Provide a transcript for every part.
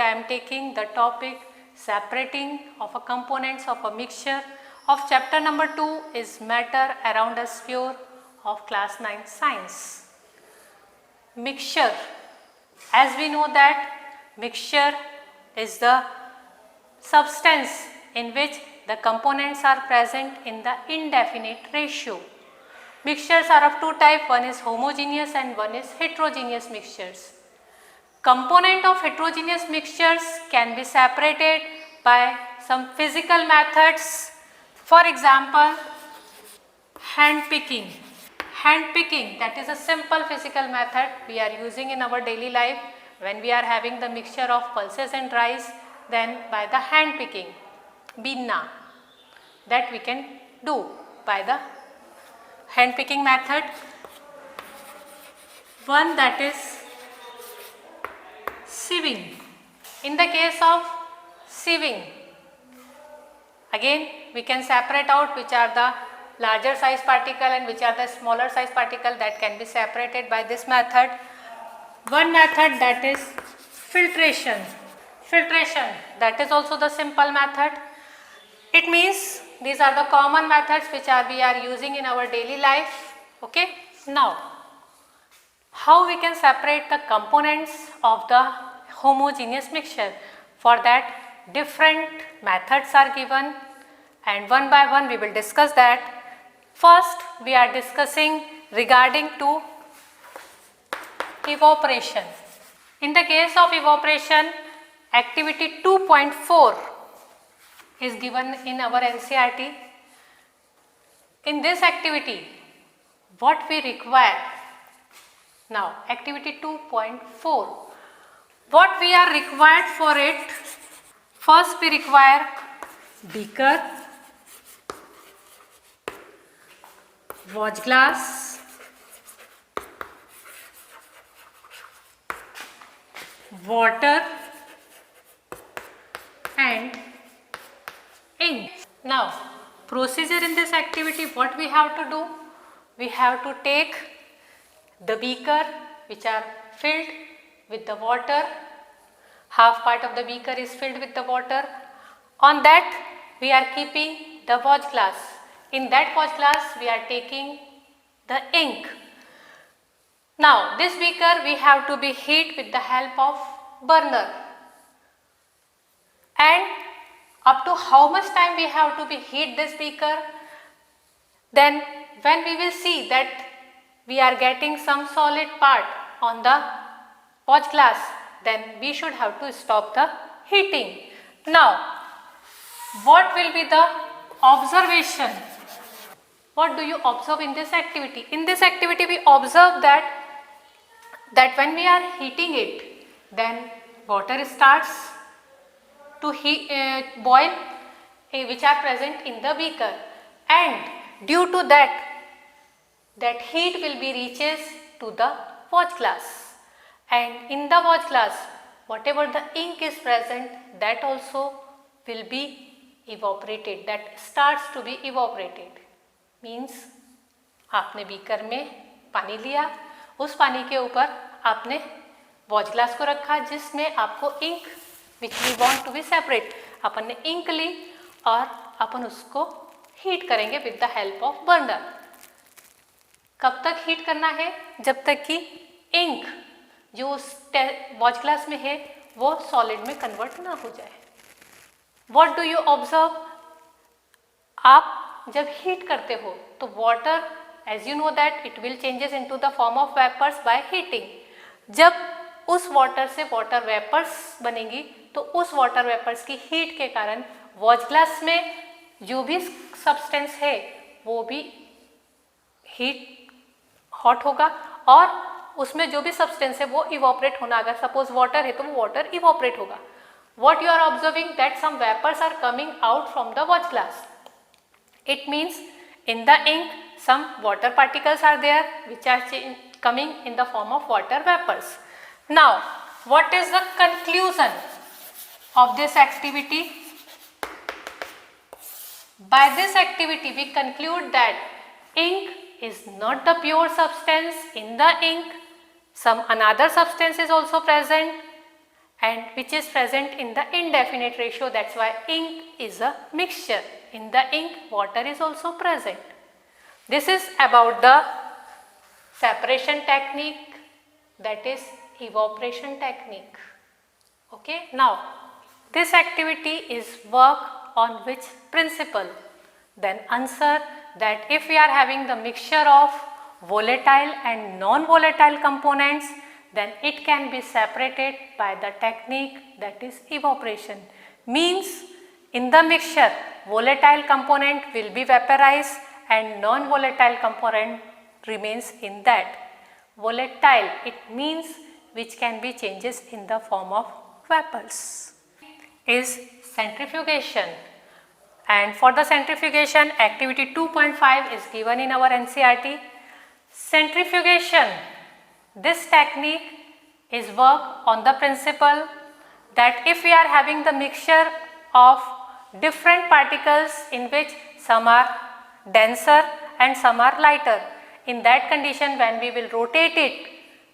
Today I am taking the topic separating of a components of a mixture of chapter number 2 is matter around a sphere of class 9 science. Mixture, as we know that mixture is the substance in which the components are present in the indefinite ratio. Mixtures are of two types, one is homogeneous and one is heterogeneous mixtures. Component of heterogeneous mixtures can be separated by some physical methods. For example, hand picking. Hand picking, that is a simple physical method we are using in our daily life when we are having the mixture of pulses and rice, then by the hand picking, binna, that we can do by the hand picking method. One that is sieving. In the case of sieving, again we can separate out which are the larger size particle and which are the smaller size particle, that can be separated by this method. One method that is filtration. Filtration, that is also the simple method. It means these are the common methods which we are using in our daily life. Okay. Now, how we can separate the components of the homogeneous mixture? For that, different methods are given and one by one we will discuss that. First, we are discussing regarding to evaporation. In the case of evaporation, activity 2.4 is given in our NCERT. In this activity, what we require? Now, activity 2.4. What we are required for it? First, we require beaker, watch glass, water and ink. Now, procedure in this activity, what we have to do? We have to take the beaker which are filled with the water. Half part of the beaker is filled with the water. On that we are keeping the watch glass. In that watch glass we are taking the ink. Now this beaker we have to be heat with the help of burner. And up to how much time we have to be heat this beaker? Then when we will see that we are getting some solid part on the watch glass, then we should have to stop the heating. Now, what will be the observation? What do you observe in this activity? In this activity we observe that when we are heating it, then water starts to boil which are present in the beaker, and due to that heat will be reaches to the watch glass, and in the watch glass whatever the ink is present, that also will be evaporated, that starts to be evaporated. Means आपने beaker में पानी लिया, उस पानी के ऊपर आपने watch glass को रखा जिसमें आपको ink which we want to be separate, अपन ने इंक ली और अपन उसको हीट करेंगे with the help of burner. कब तक हीट करना है? जब तक कि इंक जो वॉच ग्लास में है वो सॉलिड में कन्वर्ट ना हो जाए. What do you observe? आप जब हीट करते हो तो water, as you know that it will changes into the form of vapours by heating. जब उस वाटर से वाटर वेपर्स बनेंगी तो उस वाटर वेपर्स की हीट के कारण वॉच ग्लास में जो भी सब्सटेंस है वो भी हीट हॉट होगा और उसमें जो भी सब्सटेंस है वो इवोपरेट होना. अगर सपोज वाटर है तो वो वाटर इवोपरेट होगा. What you are observing that some vapors are coming out from the watch glass. It means in the ink some water particles are there which are coming in the form of water vapors. Now, what is the conclusion of this activity? By this activity we conclude that ink is not the pure substance. In the ink some another substance is also present, and which is present in the indefinite ratio. That's why ink is a mixture. In the ink, water is also present. This is about the separation technique, that is evaporation technique. Okay, now this activity is work on which principle? Then answer that if we are having the mixture of volatile and non-volatile components, then it can be separated by the technique, that is evaporation. Means in the mixture, volatile component will be vaporized and non-volatile component remains in that. Volatile, it means which can be changes in the form of vapors, is centrifugation. And for the centrifugation, activity 2.5 is given in our NCERT. Centrifugation, this technique is work on the principle that if we are having the mixture of different particles in which some are denser and some are lighter, in that condition when we will rotate it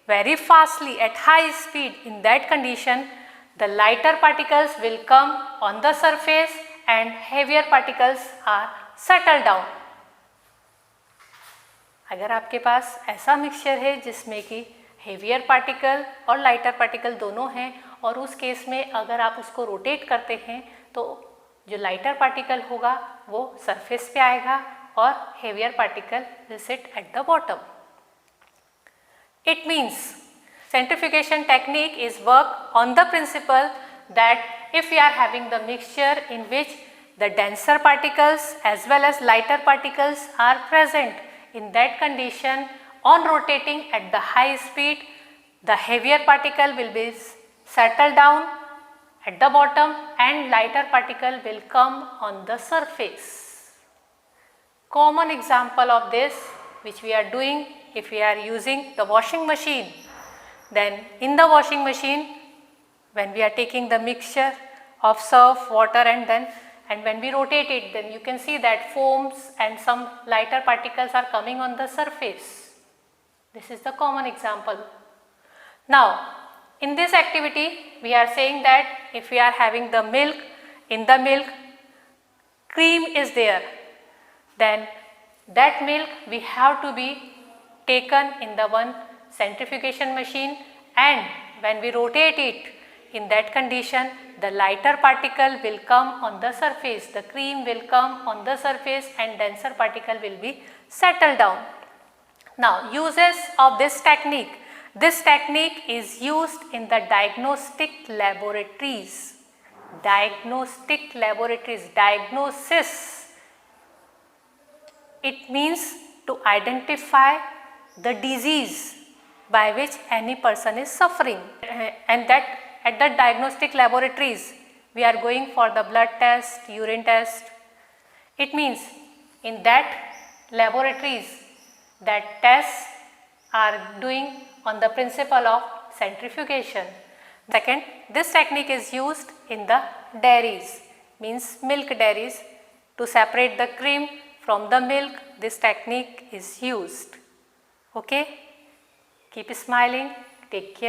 very fastly at high speed, in that condition the lighter particles will come on the surface and heavier particles are settled down. अगर आपके पास ऐसा mixture है जिसमें कि heavier particle और lighter particle दोनों हैं और उस केस में अगर आप उसको रोटेट करते हैं तो जो लाइटर पार्टिकल होगा वो सरफेस पे आएगा और heavier particle will sit at the bottom. It means centrifugation technique is work on the principle that if we are having the mixture in which the denser particles as well as lighter particles are present, in that condition on rotating at the high speed, the heavier particle will be settled down at the bottom and lighter particle will come on the surface. Common example of this which we are doing if we are using the washing machine. Then in the washing machine, when we are taking the mixture of surf, water and when we rotate it, then you can see that foams and some lighter particles are coming on the surface. This is the common example. Now in this activity we are saying that if we are having the milk, in the milk cream is there, then that milk we have to be taken in the one centrifugation machine, and when we rotate it, in that condition the lighter particle will come on the surface, the cream will come on the surface and denser particle will be settled down. Now uses of this technique. This technique is used in the diagnostic laboratories. Diagnostic laboratories, diagnosis. It means to identify the disease by which any person is suffering, and that at the diagnostic laboratories we are going for the blood test, urine test. It means in that laboratories that tests are doing on the principle of centrifugation. Second, this technique is used in the dairies, means milk dairies, to separate the cream from the milk. This technique is used. Okay, keep smiling, take care.